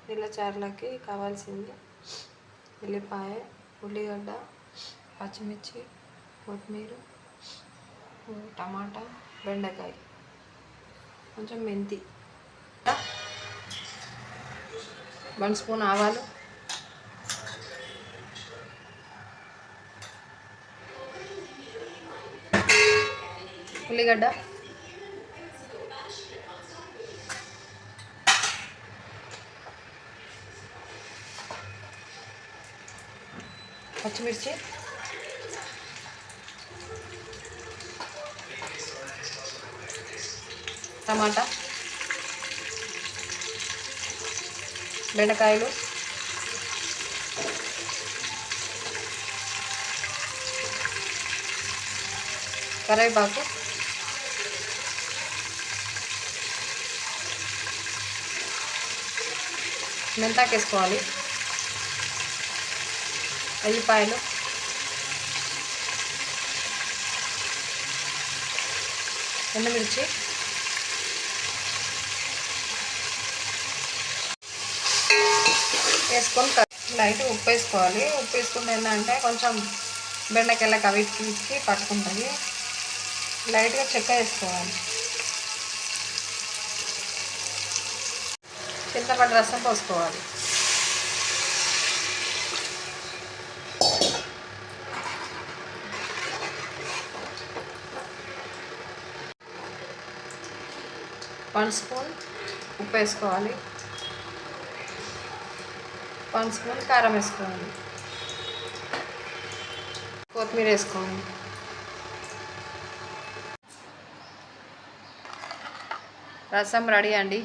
నీళ్ళ చారులకి కావాల్సింది ఉల్లిపాయ, ఉల్లిగడ్డ, పచ్చిమిర్చి, కొత్తిమీర, టమాటా, బెండకాయ, కొంచెం మెంతి, 1 స్పూన్ ఆవాలు, ఉల్లిగడ్డ, పచ్చిమిర్చి, టమాటా, బెండకాయలు, కరివేపాకు, మెంతాకు వేసుకోవాలి, ఎల్లిపాయలు, ఎండుమిర్చి, వేసుకొని లైట్ ఉప్పు వేసుకోవాలి. ఉప్పు వేసుకుంటే ఏంటంటే కొంచెం బెండకాయలకు అవిటికి పట్టుకుంటుంది. లైట్గా చెక్క వేసుకోవాలి. చింతపండు రసం పోసుకోవాలి. వన్ స్పూన్ ఉప్పు వేసుకోవాలి. 1 స్పూన్ కారం వేసుకోవాలి. కొత్తిమీర వేసుకోవాలి. రసం రెడీ అండి.